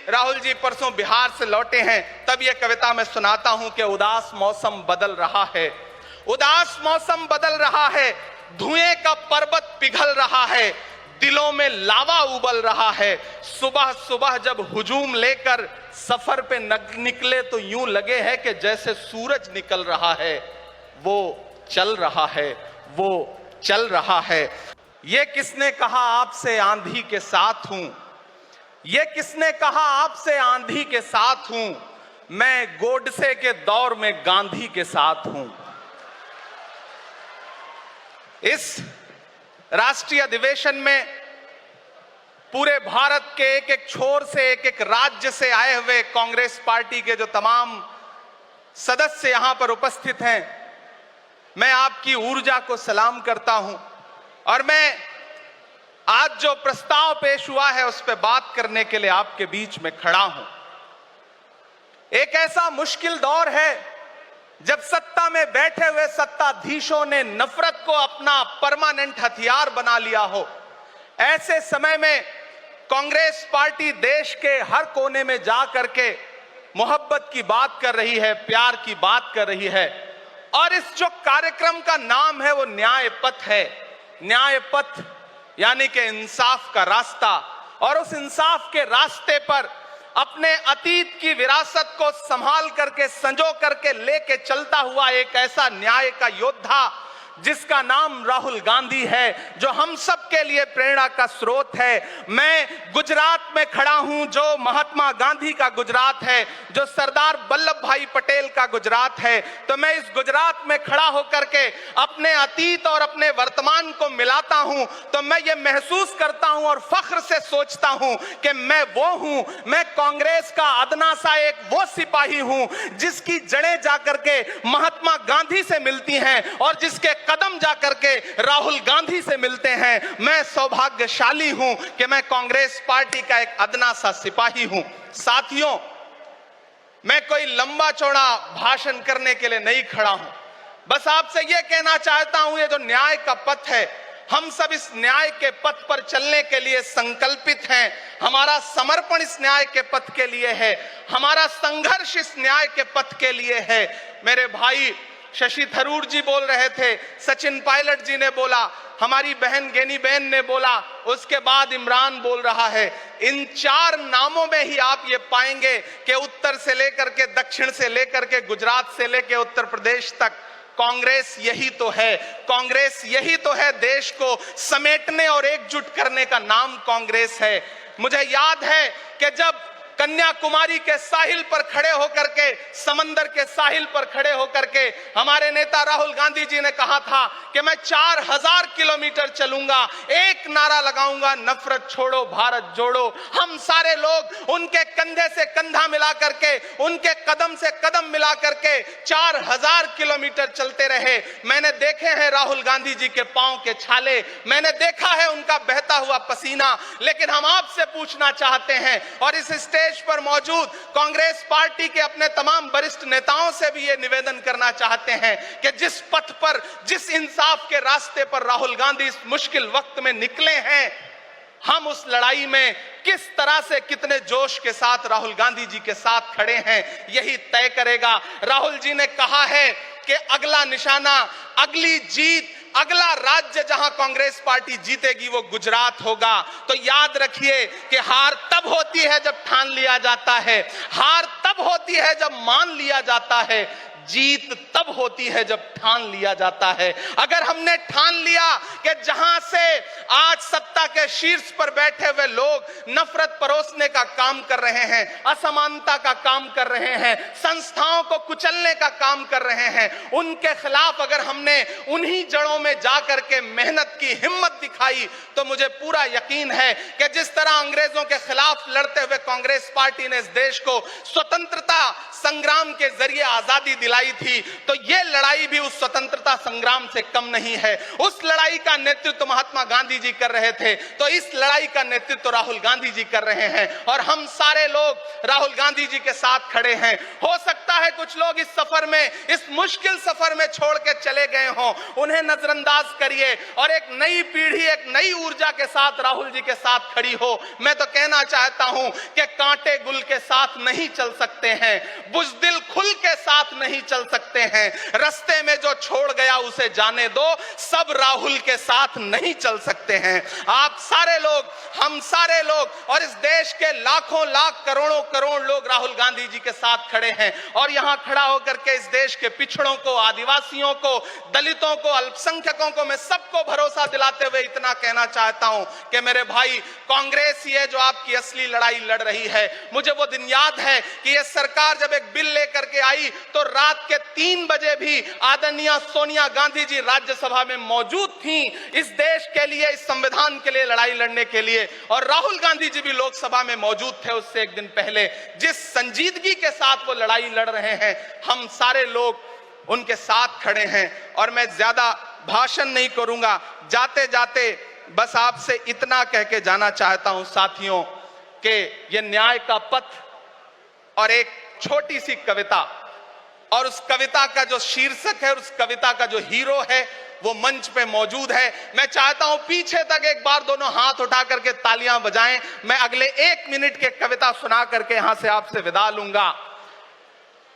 राहुल जी परसों बिहार से लौटे हैं, तब ये कविता मैं सुनाता हूं कि उदास मौसम बदल रहा है, उदास मौसम बदल रहा है, धुएं का पर्वत पिघल रहा है, दिलों में लावा उबल रहा है। सुबह सुबह जब हुजूम लेकर सफर पे निकले तो यूं लगे है कि जैसे सूरज निकल रहा है। वो चल रहा है, वो चल रहा है। ये किसने कहा आपसे आंधी के साथ हूं, ये किसने कहा आपसे आंधी के साथ हूं, मैं गोडसे के दौर में गांधी के साथ हूं। इस राष्ट्रीय अधिवेशन में पूरे भारत के एक एक छोर से, एक एक राज्य से आए हुए कांग्रेस पार्टी के जो तमाम सदस्य यहां पर उपस्थित हैं, मैं आपकी ऊर्जा को सलाम करता हूं और मैं आज जो प्रस्ताव पेश हुआ है उस पर बात करने के लिए आपके बीच में खड़ा हूं। एक ऐसा मुश्किल दौर है जब सत्ता में बैठे हुए सत्ताधीशों ने नफरत को अपना परमानेंट हथियार बना लिया हो। ऐसे समय में कांग्रेस पार्टी देश के हर कोने में जा करके मोहब्बत की बात कर रही है, प्यार की बात कर रही है। और इस जो कार्यक्रम का नाम है वो न्याय पथ है। न्याय पथ यानी कि इंसाफ का रास्ता। और उस इंसाफ के रास्ते पर अपने अतीत की विरासत को संभाल करके, संजो करके लेके चलता हुआ एक ऐसा न्याय का योद्धा जिसका नाम राहुल गांधी है, जो हम सब के लिए प्रेरणा का स्रोत है। मैं गुजरात में खड़ा हूं जो महात्मा गांधी का गुजरात है, जो सरदार वल्लभ भाई पटेल का गुजरात है। तो मैं इस गुजरात में खड़ा होकर के अपने अतीत और अपने वर्तमान को मिलाता हूं तो मैं ये महसूस करता हूं और फख्र से सोचता हूं कि मैं वो हूं, मैं कांग्रेस का अदना सा एक वो सिपाही हूं जिसकी जड़ें जाकर के महात्मा गांधी से मिलती हैं और जिसके कदम जाकर के राहुल गांधी से मिलते हैं। मैं सौभाग्यशाली हूं कि मैं कांग्रेस पार्टी का एक अदना सा सिपाही हूं। साथियों, मैं कोई लंबा चौड़ा भाषण करने के लिए नहीं खड़ा हूं, बस आपसे यह कहना चाहता हूं, ये जो न्याय का पथ है, हम सब इस न्याय के पथ पर चलने के लिए संकल्पित हैं। हमारा समर्पण इस न्याय के पथ के लिए है, हमारा संघर्ष इस न्याय के पथ के लिए है। मेरे भाई शशि थरूर जी बोल रहे थे, सचिन पायलट जी ने बोला, हमारी बहन गेनी बहन ने बोला, उसके बाद इमरान बोल रहा है। इन चार नामों में ही आप ये पाएंगे कि उत्तर से लेकर के, दक्षिण से लेकर के, गुजरात से लेकर उत्तर प्रदेश तक कांग्रेस यही तो है। कांग्रेस यही तो है, देश को समेटने और एकजुट करने का नाम कांग्रेस है। मुझे याद है कि जब कन्याकुमारी के साहिल पर खड़े होकर के, समंदर के साहिल पर खड़े होकर के हमारे नेता राहुल गांधी जी ने कहा था कि मैं 4000 किलोमीटर चलूंगा, एक नारा लगाऊंगा, नफरत छोड़ो भारत जोड़ो। हम सारे लोग उनके कंधे से कंधा मिला करके, उनके कदम से कदम मिला करके 4000 किलोमीटर चलते रहे। मैंने देखे हैं राहुल गांधी जी के पांव के छाले, मैंने देखा है उनका बहता हुआ पसीना। लेकिन हम आपसे पूछना चाहते हैं और इस स्टेज पर मौजूद कांग्रेस पार्टी के अपने तमाम वरिष्ठ नेताओं से भी ये निवेदन करना चाहते हैं कि जिस पथ पर, जिस इंसाफ के रास्ते पर राहुल गांधी इस मुश्किल वक्त में निकले हैं, हम उस लड़ाई में किस तरह से, कितने जोश के साथ राहुल गांधी जी के साथ खड़े हैं, यही तय करेगा। राहुल जी ने कहा है कि अगला निशाना, अगली जीत, अगला राज्य जहां कांग्रेस पार्टी जीतेगी वो गुजरात होगा। तो याद रखिए कि हार तब होती है जब ठान लिया जाता है, हार तब होती है जब मान लिया जाता है, जीत तब होती है जब ठान लिया जाता है। अगर हमने ठान लिया कि जहां से आज सत्ता के शीर्ष पर बैठे हुए लोग नफरत परोसने का काम कर रहे हैं, असमानता का काम कर रहे हैं, संस्थाओं को कुचलने का काम कर रहे हैं, उनके खिलाफ अगर हमने उन्हीं जड़ों में जाकर के मेहनत की, हिम्मत दिखाई, तो मुझे पूरा यकीन है कि जिस तरह अंग्रेजों के खिलाफ लड़ते हुए कांग्रेस पार्टी ने इस देश को स्वतंत्रता संग्राम के जरिए आजादी दिलाई थी, तो यह लड़ाई भी उस स्वतंत्रता संग्राम से कम नहीं है। उस लड़ाई का नेतृत्व महात्मा गांधी जी कर रहे थे, तो इस लड़ाई का नेतृत्व राहुल गांधी जी कर रहे हैं और हम सारे लोग राहुल गांधी जी के साथ खड़े हैं। हो सकता सकता है कुछ लोग इस सफर में, इस मुश्किल सफर में छोड़ के चले गए हों, उन्हें नजरअंदाज करिए और एक नई पीढ़ी, एक नई ऊर्जा के साथ राहुल जी के साथ खड़ी हो। मैं तो कहना चाहता हूं कि कांटे गुल के साथ नहीं चल सकते हैं, बुज़दिल खुल के साथ नहीं चल सकते हैं। रास्ते में जो छोड़ गया उसे जाने दो, सब राहुल के साथ नहीं चल सकते हैं। आप सारे लोग, हम सारे लोग और इस देश के लाखों लाख करोड़ों करोड़ लोग राहुल गांधी जी के साथ खड़े हैं। और यहां खड़ा होकर के इस देश के पिछड़ों को, आदिवासियों को, दलितों को, अल्पसंख्यकों को मैं सबको भरोसा दिलाते हुए इतना कहना चाहता हूं कि मेरे भाई, कांग्रेस ही है जो आपकी असली लड़ाई लड़ रही है। मुझे वो दिन याद है कि ये सरकार जब एक बिल लेकर के आई तो रात के 3 बजे भी आदरणीय सोनिया गांधी जी राज्यसभा में मौजूद थी इस देश के लिए, इस संविधान के लिए लड़ाई लड़ने के लिए। और राहुल गांधी जी भी लोकसभा में मौजूद थे उससे एक दिन पहले। जिस संजीदगी के साथ वो लड़ाई लड़ रहे हैं, हम सारे लोग उनके साथ खड़े हैं। और मैं ज्यादा भाषण नहीं करूंगा, जाते जाते बस आपसे इतना कह के जाना चाहता हूं साथियों कि ये न्याय का पथ और एक छोटी सी कविता, और उस कविता का जो शीर्षक है और उस कविता का जो हीरो है वो मंच पे मौजूद है। मैं चाहता हूं पीछे तक एक बार दोनों हाथ उठा करके तालियां बजाएं। मैं अगले 1 मिनट के कविता सुना करके यहां से आपसे विदा लूंगा।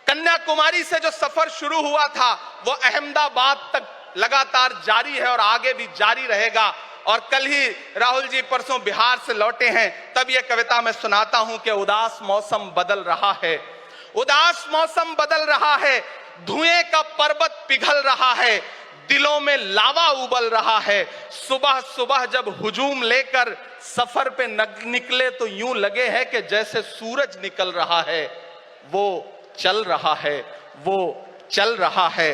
कन्याकुमारी से जो सफर शुरू हुआ था वो अहमदाबाद तक लगातार जारी है और आगे भी जारी रहेगा। और कल ही राहुल जी परसों बिहार से लौटे हैं, तब ये कविता मैं सुनाता हूं कि उदास मौसम बदल रहा है, उदास मौसम बदल रहा है, धुएं का पर्वत पिघल रहा है, दिलों में लावा उबल रहा है। सुबह सुबह जब हुजूम लेकर सफर पे निकले तो यूं लगे है कि जैसे सूरज निकल रहा है। वो चल रहा है, वो चल रहा है।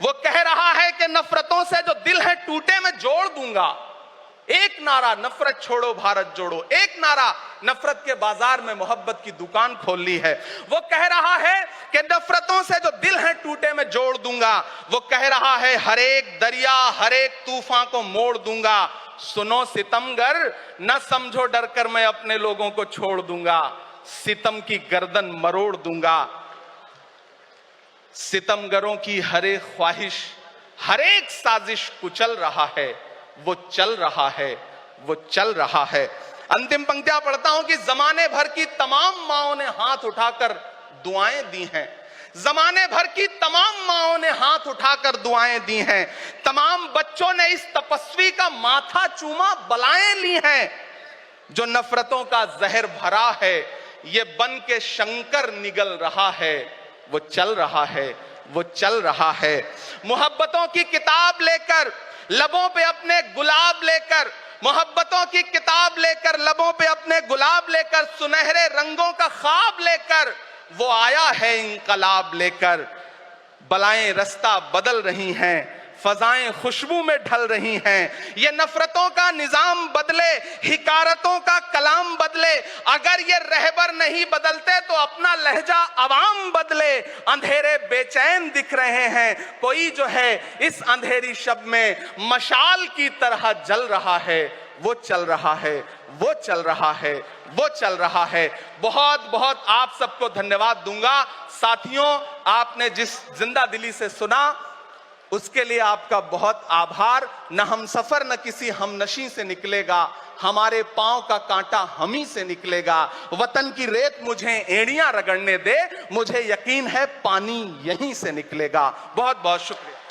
वो कह रहा है कि नफरतों से जो दिल है टूटे मैं जोड़ दूंगा। एक नारा नफरत छोड़ो भारत जोड़ो, एक नारा नफरत के बाजार में मोहब्बत की दुकान खोल ली है। वो कह रहा है कि नफरतों से जो दिल है टूटे मैं जोड़ दूंगा। वो कह रहा है हर एक दरिया, हर एक तूफान को मोड़ दूंगा। सुनो सितमगर, न समझो डर कर मैं अपने लोगों को छोड़ दूंगा। सितम की गर्दन मरोड़ दूंगा। सितमगरों की हर एक ख्वाहिश, हर एक साजिश कुचल रहा है। वो चल रहा है, वो चल रहा है। अंतिम पंक्तियां पढ़ता हूं कि जमाने भर की तमाम माओं ने हाथ उठाकर दुआएं दी हैं। जमाने भर की तमाम माओं ने हाथ उठाकर दुआएं दी हैं। तमाम बच्चों ने इस तपस्वी का माथा चूमा, बलाएं ली हैं। जो नफरतों का जहर भरा है, ये बन के शंकर निगल रहा है। वो चल रहा है, वो चल रहा है। मोहब्बतों की किताब लेकर, लबों पे अपने गुलाब लेकर, मोहब्बतों की किताब लेकर, लबों पे अपने गुलाब लेकर, सुनहरे रंगों का ख्वाब लेकर वो आया है इंकलाब लेकर। बलाएं रास्ता बदल रही हैं, फजाएं खुशबू में ढल रही हैं। ये नफरतों का निजाम बदले, हिकारतों का कलाम बदले। अगर ये रहबर नहीं बदलते तो अपना लहजा अवाम बदले। अंधेरे बेचैन दिख रहे हैं, कोई जो है इस अंधेरी शब में मशाल की तरह जल रहा है। वो चल रहा है, वो चल रहा है, वो चल रहा है। बहुत बहुत आप सबको धन्यवाद दूंगा। साथियों, आपने जिस जिंदा दिली से सुना उसके लिए आपका बहुत आभार। न हम सफर न किसी हमनशी से निकलेगा, हमारे पांव का कांटा हम ही से निकलेगा। वतन की रेत मुझे एड़ियां रगड़ने दे, मुझे यकीन है पानी यहीं से निकलेगा। बहुत बहुत शुक्रिया।